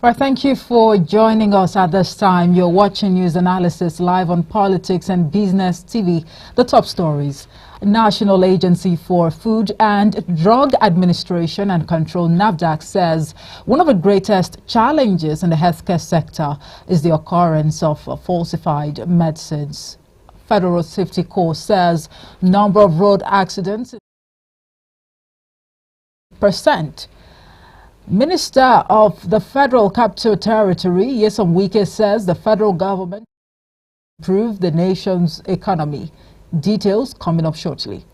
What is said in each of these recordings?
Well, thank you for joining us at this time. You're watching news analysis live on Politics and Business TV. The top stories. National Agency for Food and Drug Administration and Control (NAFDAC) says one of the greatest challenges in the healthcare sector is the occurrence of falsified medicines. Federal Safety Corps says number of road accidents %. Minister of the Federal Capital Territory, Nyesom Wike, says the federal government improved the nation's economy. Details coming up shortly.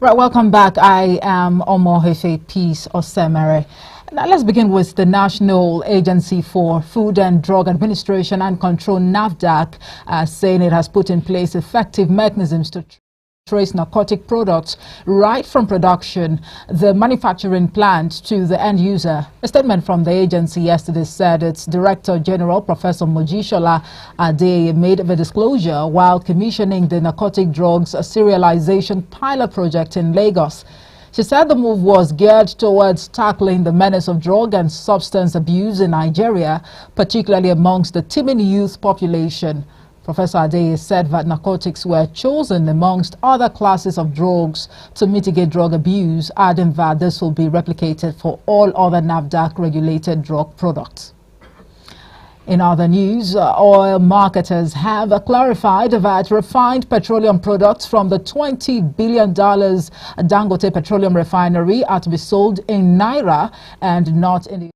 Right, welcome back. I am Omohefe Peace Osemere. Now let's begin with the National Agency for Food and Drug Administration and Control (NAFDAC) saying it has put in place effective mechanisms to trace narcotic products right from production, the manufacturing plant, to the end user. A statement from the agency yesterday said its Director General, Professor Mojisola Ade, made the disclosure while commissioning the narcotic drugs serialization pilot project in Lagos. She said the move was geared towards tackling the menace of drug and substance abuse in Nigeria, particularly amongst the teeming youth population. Professor Ade said that narcotics were chosen amongst other classes of drugs to mitigate drug abuse, adding that this will be replicated for all other NAFDAC-regulated drug products. In other news, oil marketers have clarified that refined petroleum products from the $20 billion Dangote Petroleum Refinery are to be sold in Naira and not in the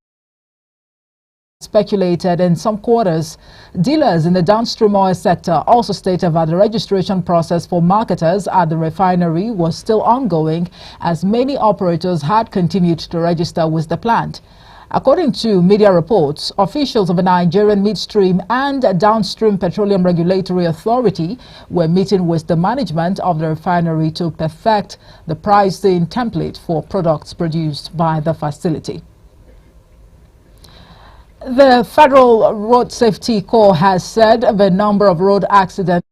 speculated in some quarters. Dealers in the downstream oil sector also stated that the registration process for marketers at the refinery was still ongoing, as many operators had continued to register with the plant. According to media reports, officials of the Nigerian Midstream and Downstream Petroleum Regulatory Authority were meeting with the management of the refinery to perfect the pricing template for products produced by the facility. The Federal Road Safety Corps has said the number of road accidents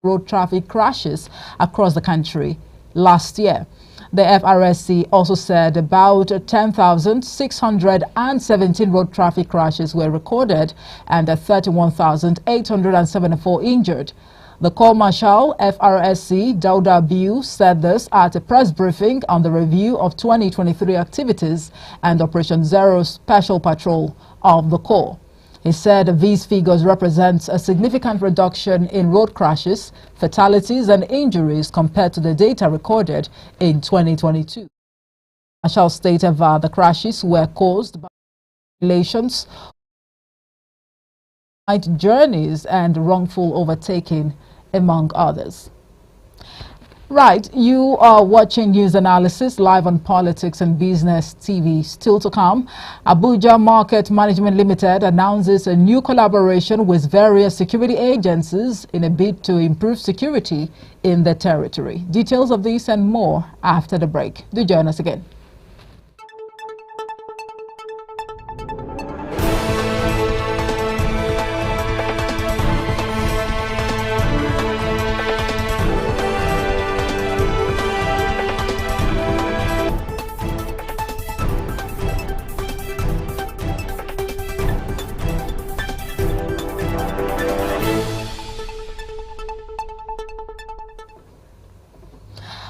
road traffic crashes across the country last year. The FRSC also said about 10,617 road traffic crashes were recorded and 31,874 injured. The Corps Marshal, FRSC, Dauda Abiu, said this at a press briefing on the review of 2023 activities and Operation Zero Special Patrol of the Corps. He said these figures represent a significant reduction in road crashes, fatalities and injuries compared to the data recorded in 2022. Marshal stated that the crashes were caused by violations, night journeys and wrongful overtaking, among others. Right, you are watching news analysis live on Politics and Business TV. Still to come, Abuja Market Management Limited announces a new collaboration with various security agencies in a bid to improve security in the territory. Details of this and more after the break. Do join us again.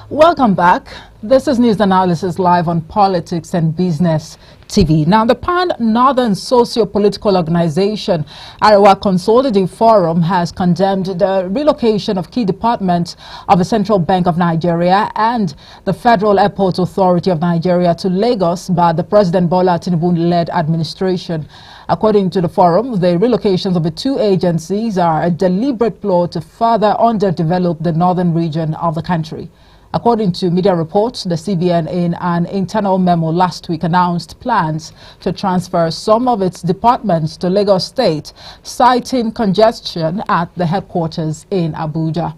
Welcome back. This is News Analysis live on Politics and Business TV. Now, the Pan-Northern Socio-Political Organization, Arewa Consultative Forum, has condemned the relocation of key departments of the Central Bank of Nigeria and the Federal Airport Authority of Nigeria to Lagos by the President Bola Tinubu-led administration. According to the forum, the relocations of the two agencies are a deliberate ploy to further underdevelop the northern region of the country. According to media reports, the CBN in an internal memo last week announced plans to transfer some of its departments to Lagos State, citing congestion at the headquarters in Abuja.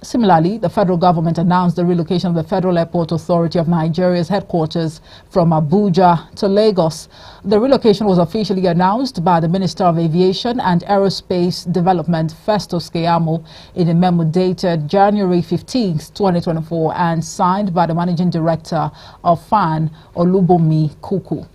Similarly, the federal government announced the relocation of the Federal Airport Authority of Nigeria's headquarters from Abuja to Lagos. The relocation was officially announced by the Minister of Aviation and Aerospace Development, Festus Keyamo, in a memo dated January 15, 2024, and signed by the Managing Director of FAN, Olubomi Kuku.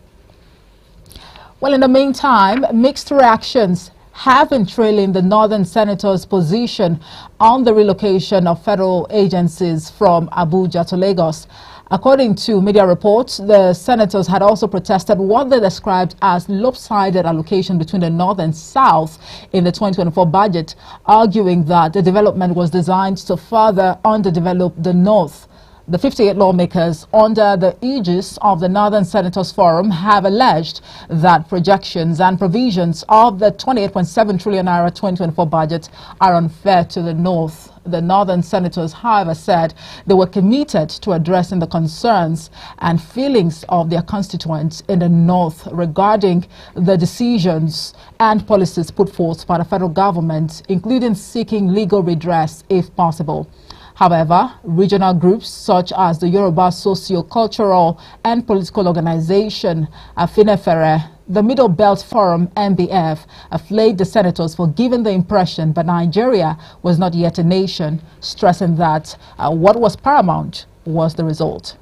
Well, in the meantime, mixed reactions have been trailing the Northern Senators' position on the relocation of federal agencies from Abuja to Lagos. According to media reports, the senators had also protested what they described as lopsided allocation between the North and South in the 2024 budget, arguing that the development was designed to further underdevelop the North. The 58 lawmakers under the aegis of the Northern Senators Forum have alleged that projections and provisions of the 28.7 trillion naira 2024 budget are unfair to the North. The Northern Senators, however, said they were committed to addressing the concerns and feelings of their constituents in the North regarding the decisions and policies put forth by the federal government, including seeking legal redress if possible. However, regional groups such as the Yoruba Socio-Cultural and Political Organization, Afinefere, the Middle Belt Forum, MBF, flagged the senators for giving the impression that Nigeria was not yet a nation, stressing that what was paramount was the result.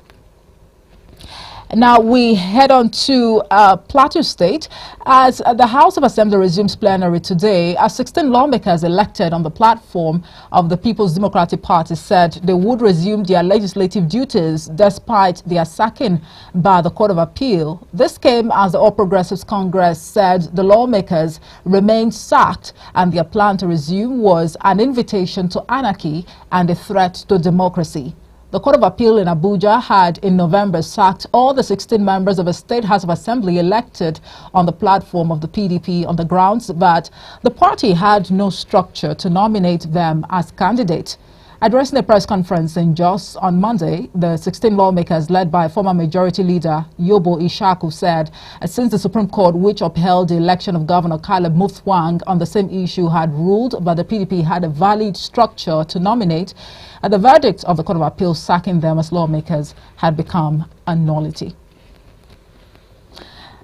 Now we head on to Plateau State as the House of Assembly resumes plenary today. 16 lawmakers elected on the platform of the People's Democratic Party said they would resume their legislative duties despite their sacking by the Court of Appeal. This came as the All Progressives Congress said the lawmakers remained sacked and their plan to resume was an invitation to anarchy and a threat to democracy. The Court of Appeal in Abuja had in November sacked all the 16 members of a State House of Assembly elected on the platform of the PDP on the grounds that the party had no structure to nominate them as candidates. Addressing a press conference in Jos on Monday, the 16 lawmakers led by former Majority Leader Yobo Ishaku said since the Supreme Court, which upheld the election of Governor Caleb Mutfwang on the same issue, had ruled that the PDP had a valid structure to nominate, the verdict of the Court of Appeal sacking them as lawmakers had become a nullity.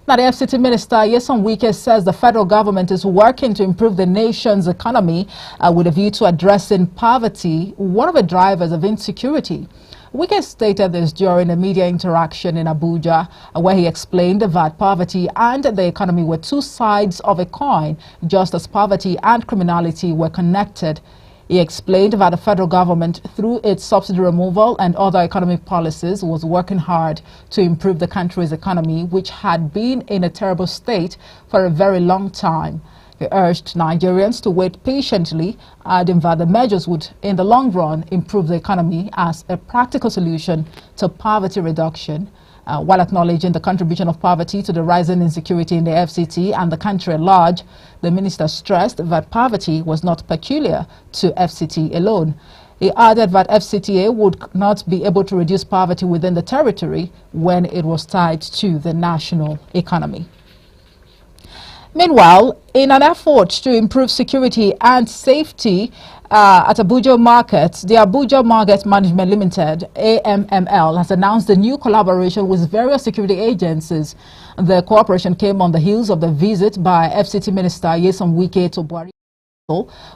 Now, the FCT Minister, Nyesom Wike, says the federal government is working to improve the nation's economy with a view to addressing poverty, one of the drivers of insecurity. Wike stated this during a media interaction in Abuja, where he explained that poverty and the economy were two sides of a coin, just as poverty and criminality were connected. He explained that the federal government, through its subsidy removal and other economic policies, was working hard to improve the country's economy, which had been in a terrible state for a very long time. He urged Nigerians to wait patiently, adding that the measures would, in the long run, improve the economy as a practical solution to poverty reduction. While acknowledging the contribution of poverty to the rising insecurity in the FCT and the country at large, the minister stressed that poverty was not peculiar to FCT alone. He added that FCTA would not be able to reduce poverty within the territory when it was tied to the national economy. Meanwhile, in an effort to improve security and safety at Abuja Market, the Abuja Market Management Limited, AMML, has announced a new collaboration with various security agencies. The cooperation came on the heels of the visit by FCT Minister Nyesom Wike to Buhari,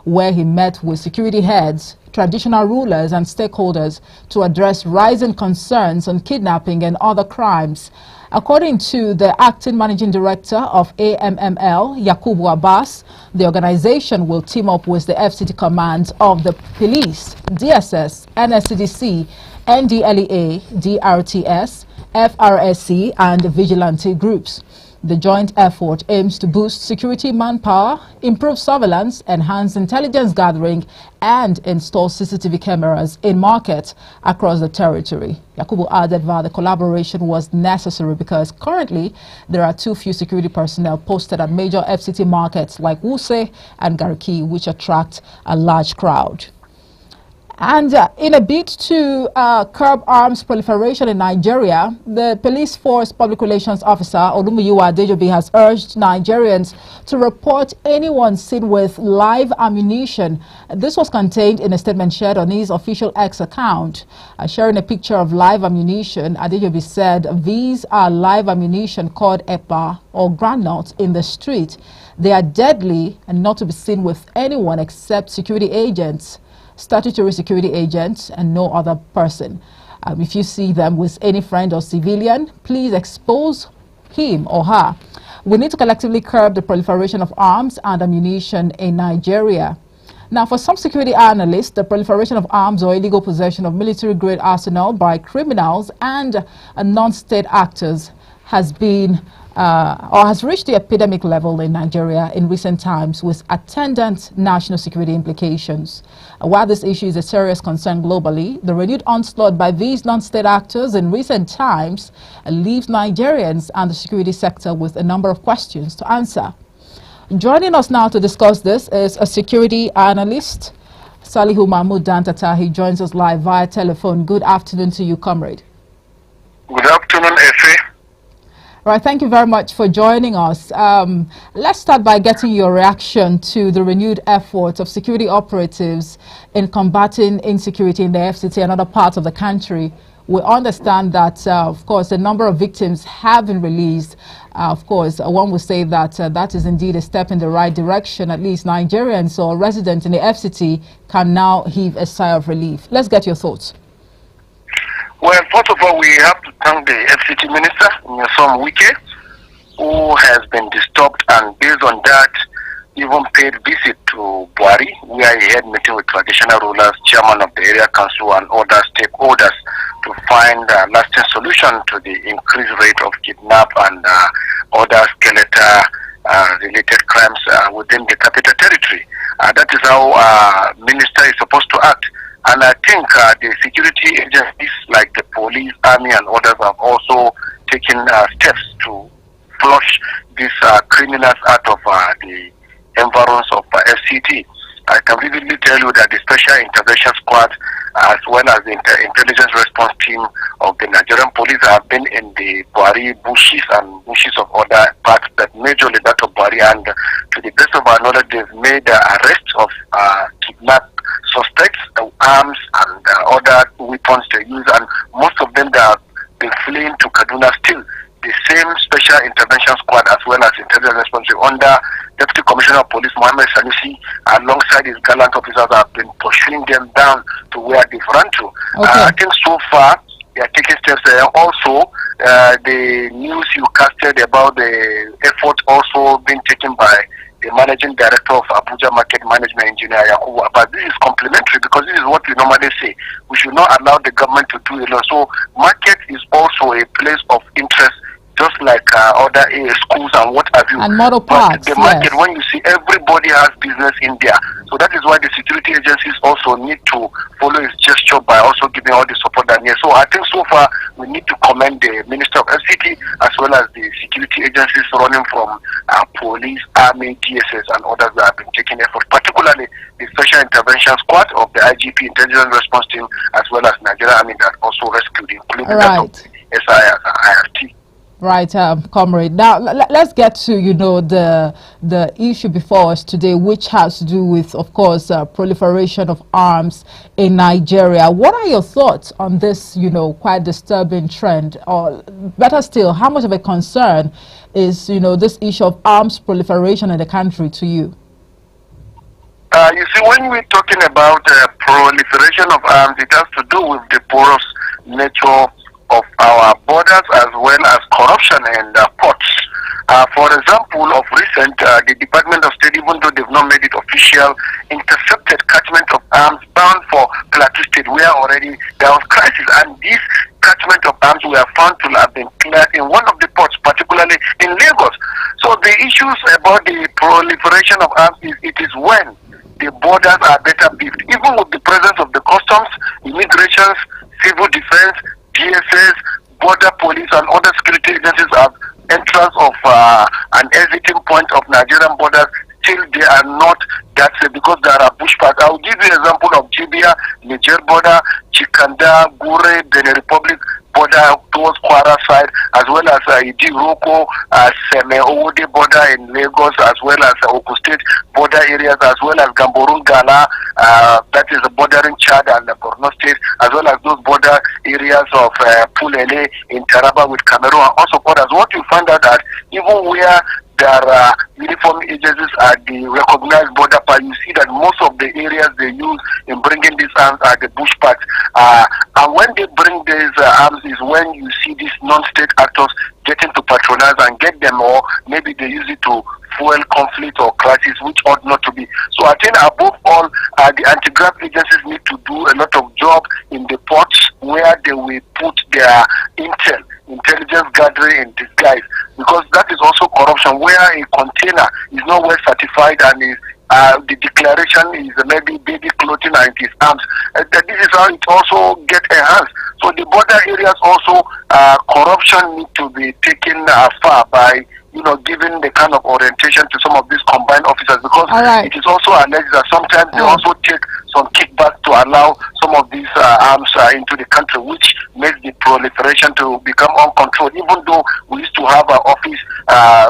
where he met with security heads, traditional rulers and stakeholders to address rising concerns on kidnapping and other crimes. According to the acting managing director of AMML, Yakubu Abbas, the organization will team up with the FCT commands of the police, DSS, NSCDC, NDLEA, DRTS, FRSC, and vigilante groups. The joint effort aims to boost security manpower, improve surveillance, enhance intelligence gathering, and install CCTV cameras in markets across the territory. Yakubu added that the collaboration was necessary because currently there are too few security personnel posted at major FCT markets like Wuse and Gariki, which attract a large crowd. And in a bid to curb arms proliferation in Nigeria, the police force public relations officer Olumuyiwa Adejobi has urged Nigerians to report anyone seen with live ammunition. This was contained in a statement shared on his official X account. Sharing a picture of live ammunition, Adejobi said these are live ammunition called EPA or granules in the street. They are deadly and not to be seen with anyone except security agents, statutory security agents, and no other person. If you see them with any friend or civilian, please expose him or her. We need to collectively curb the proliferation of arms and ammunition in Nigeria. Now, for some security analysts, the proliferation of arms or illegal possession of military-grade arsenal by criminals and non-state actors has been or has reached the epidemic level in Nigeria in recent times, with attendant national security implications. While this issue is a serious concern globally, the renewed onslaught by these non-state actors in recent times leaves Nigerians and the security sector with a number of questions to answer. Joining us now to discuss this is a security analyst, Salihu Mahmoud Dantata. He joins us live via telephone. Good afternoon to you, comrade. Good afternoon, Efe. Right, thank you very much for joining us. Let's start by getting your reaction to the renewed efforts of security operatives in combating insecurity in the FCT and other parts of the country. We understand that, of course, a number of victims have been released. Of course, one would say that that is indeed a step in the right direction. At least Nigerians or residents in the FCT can now heave a sigh of relief. Let's get your thoughts. Well, first of all, we have to thank the FCT Minister, Nyesom Wike, who has been disturbed and based on that, even paid visit to Buhari, where he had meeting with traditional rulers, chairman of the area council and other stakeholders to find a lasting solution to the increased rate of kidnap and other skeletal related crimes within the capital territory. That is how minister is supposed to act. And I think the security agencies like the police, army and others have also taken steps to flush these criminals out of the environs of FCT. I can vividly tell you that the Special Intervention Squad as well as the Intelligence Response Team of the Nigerian Police have been in the Buhari bushes and bushes of other parts, but majorly that of Buhari, and to the best of our knowledge they've made arrests of kidnapped suspects, arms and other weapons they use, and most of them they have been fleeing to Kaduna still. The same Special Intervention Squad as well as Intelligence Response Team under Deputy Commissioner of Police Mohammed Sanusi alongside his gallant officers have been pursuing them down to where they've run to. Okay. I think so far they are taking steps there. Also, the news you casted about the effort also being taken by the Managing Director of Abuja Market Management Engineer Yakubu. But this is complementary because this is what we normally say. We should not allow the government to do it alone. So market is also a place of interest, just like other schools and what have you. And model parks, but the market, yes. when you see everybody has business in there. So that is why the security agencies also need to follow his gesture by also giving all the support that needs. So I think so far we need to commend the Minister of FCT as well as the security agencies running from police, army, DSS and others that have been taking effort, particularly the Special Intervention Squad of the IGP Intelligence Response Team as well as Nigeria Army that also rescued, including that of the SIS and IRT. Right, comrade. Now let's get to the issue before us today, which has to do with, of course, proliferation of arms in Nigeria. What are your thoughts on this, quite disturbing trend? Or better still, how much of a concern is, this issue of arms proliferation in the country to you? You see, when we're talking about proliferation of arms, it has to do with the porous nature of our borders as well as corruption and ports. For example, of recent, the Department of State, even though they've not made it official, intercepted catchment of arms bound for Plateau State, where already there was crisis crisis, and this catchment of arms were found to have been cleared in one of the ports, particularly in Lagos. So the issues about the proliferation of arms it is when the borders are better beefed, even with the presence of the customs, immigrations, civil defense, DSS, border police, and other security agencies have entrance of an exiting point of Nigerian borders. Still, they are not that safe because there are bushpats. I will give you an example of Jibia, Niger border, Chikanda, Gure, Benin Republic border towards Kwara side, as well as Idiroko, Seme Owode border in Lagos, as well as Oku State border areas, as well as Gamborun Gala, that is bordering Chad and Borno State, as well as those border areas of Pulele in Taraba with Cameroon, and also others. What you find out that even where there are uniform agencies at the recognized border part, you see that most of the areas they use in bringing these arms are the bush parts. And when they bring these arms is when you see these non-state actors getting to patronize and get them, or maybe they use it to fuel conflict or crisis, which ought not to be. So I think above all, the anti-graft agencies need to do a lot of job in the ports where they will put their intelligence gathering in disguise, because that is also corruption, where a container is not well certified and is the declaration is maybe baby clothing and it is arms. This is how it also get enhanced. So the border areas also, corruption need to be taken far by giving the kind of orientation to some of these combined officers, because it is also alleged that sometimes they also take some kickback to allow some of these arms into the country, which makes the proliferation to become uncontrolled, even though we used to have an office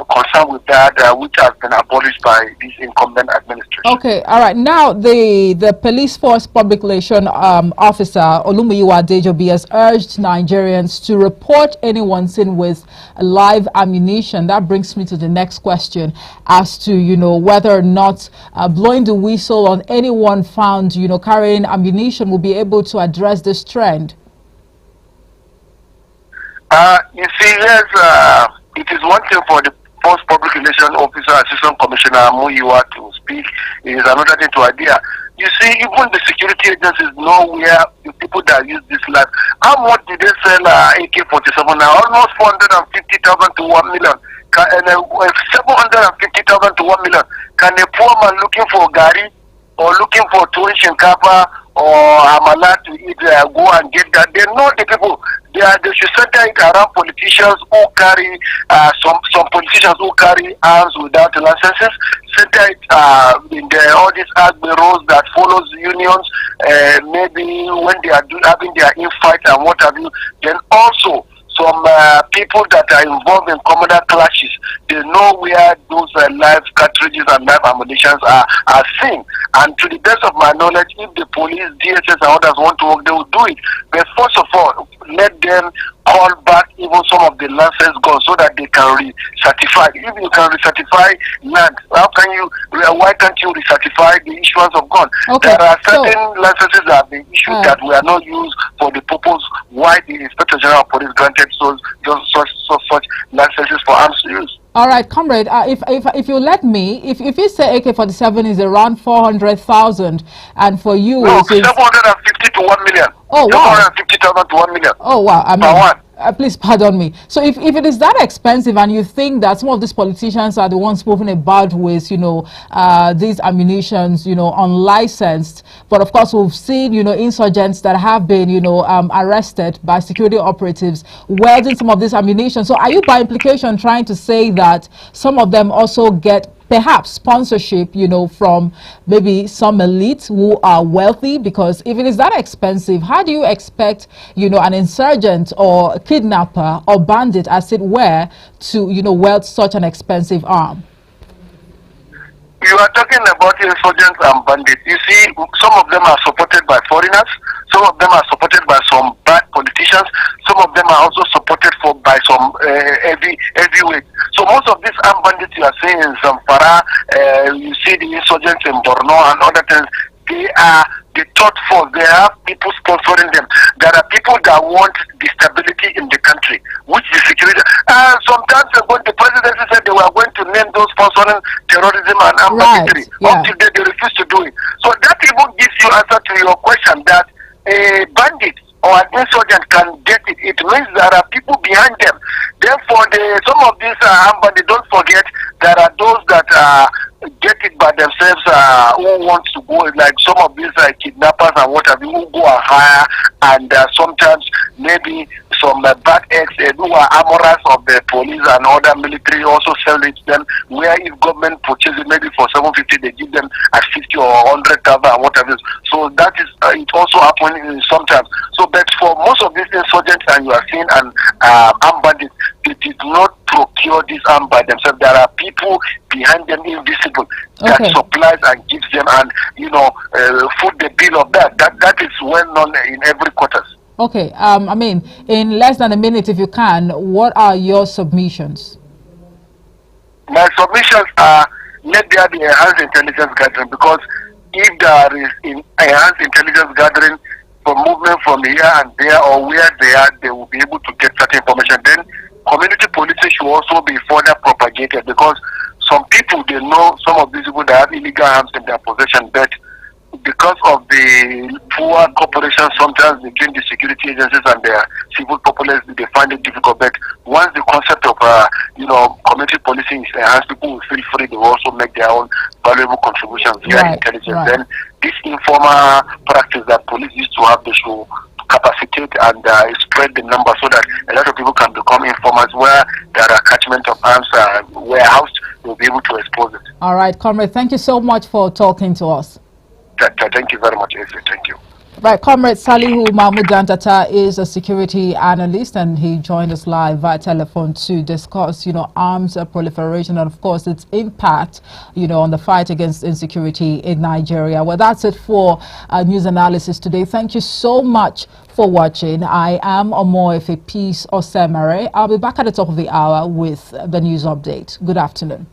concerned with that, which has been abolished by this incumbent administration. Okay, all right. Now, the police force public relation officer, Olumuyiwa Adejobi, has urged Nigerians to report anyone seen with live ammunition. That brings me to the next question as to, whether or not blowing the whistle on anyone found, carrying ammunition will be able to address this trend. You see, yes, it is one thing for the Force Public Relations Officer, Assistant Commissioner Muyiwa to speak. It is another thing to idea. You see, even the security agencies know where the people that use this life. How much did they sell AK-47 now? Almost 450,000 to 1 million. 750,000 to 1 million. Can a poor man looking for Gari or looking for Tuin Shinkapa or Amala to eat go and get that? They know the people. They should center it around politicians who carry some politicians who carry arms without licenses. Center it in all these ag bureaus that follows unions. Maybe when they are having their infight and what have you. Then also some people that are involved in communal clashes, they know where those live cartridges and live ammunitions are seen. And to the best of my knowledge, if the police, DSS and others want to work, they will do it. But first of all, let them call back even some of the licensed guns so that they can recertify. If you can recertify land, why can't you recertify the issuance of guns? Okay. There are certain licenses that have been issued that were not used for the purpose why the Inspector General of Police granted such licenses for arms use. All right, comrade, if you let me, if you say AK-47 is around 400,000, and for you no, it is 750 to 1 million. Oh wow, 750,000 to 1 million. Oh wow, I mean, one. Please pardon me. So if it is that expensive, and you think that some of these politicians are the ones moving about with, these ammunitions, unlicensed, but of course we've seen, insurgents that have been, arrested by security operatives wielding some of this ammunition. So are you by implication trying to say that some of them also get perhaps sponsorship, from maybe some elites who are wealthy? Because if it is that expensive, how do you expect, an insurgent or kidnapper or bandit, as it were, to, wield such an expensive arm? You are talking about insurgents and bandits. You see, some of them are supported by foreigners. Some of them are supported by some bad politicians. Some of them are also supported by some heavyweights. So most of these armed bandits you are seeing in Zamfara, you see the insurgents in Borno and other things, they are the third force. They have people sponsoring them. There are people that want the stability in the country, which is security. Sometimes ago, the presidency said they were going to name those sponsoring terrorism and armed banditry. Up to date, they refuse to do it. So that even gives you answer to your question that a bandit or an insurgent can get it, it means there are people behind them. Therefore, some of these armed bandits, don't forget, there are those that get it by themselves who want to go, like some of these kidnappers and what have you, who go and hire, and sometimes maybe some bad eggs who are amorous of the police and other military also sell it to them, where if government purchases maybe for 750, they give them at 50 or 100,000 and whatever. So that is it also happening sometimes. So but for most of these insurgents and you are seeing and armed bandits, they did not procure this arm by themselves. There are people behind them invisible that supplies and gives them, and foot the bill of that. That is well known in every quarters. Okay, I mean, in less than a minute, if you can, what are your submissions? My submissions are, let there be enhanced intelligence gathering, because if there is enhanced intelligence gathering for movement from here and there or where they are, they will be able to get certain information. Then community policing should also be further propagated, because some people, they know some of these people that have illegal arms in their possession, but because of the poor cooperation sometimes between the security agencies and their civil populace, they find it difficult. But once the concept of community policing is enhanced, people will feel free. They will also make their own valuable contributions via intelligence. Then this informal practice that police used to have, they should capacitate and spread the number so that a lot of people can become informers. Where there are catchment of arms warehoused, they will be able to expose it. All right, Comrade, thank you so much for talking to us. Thank you very much, Ezra. Thank you. Right, Comrade Salihu Mahmoud Dantata is a security analyst, and he joined us live via telephone to discuss, arms proliferation and, of course, its impact, on the fight against insecurity in Nigeria. Well, that's it for news analysis today. Thank you so much for watching. I am Omoefe Peace Osemere. I'll be back at the top of the hour with the news update. Good afternoon.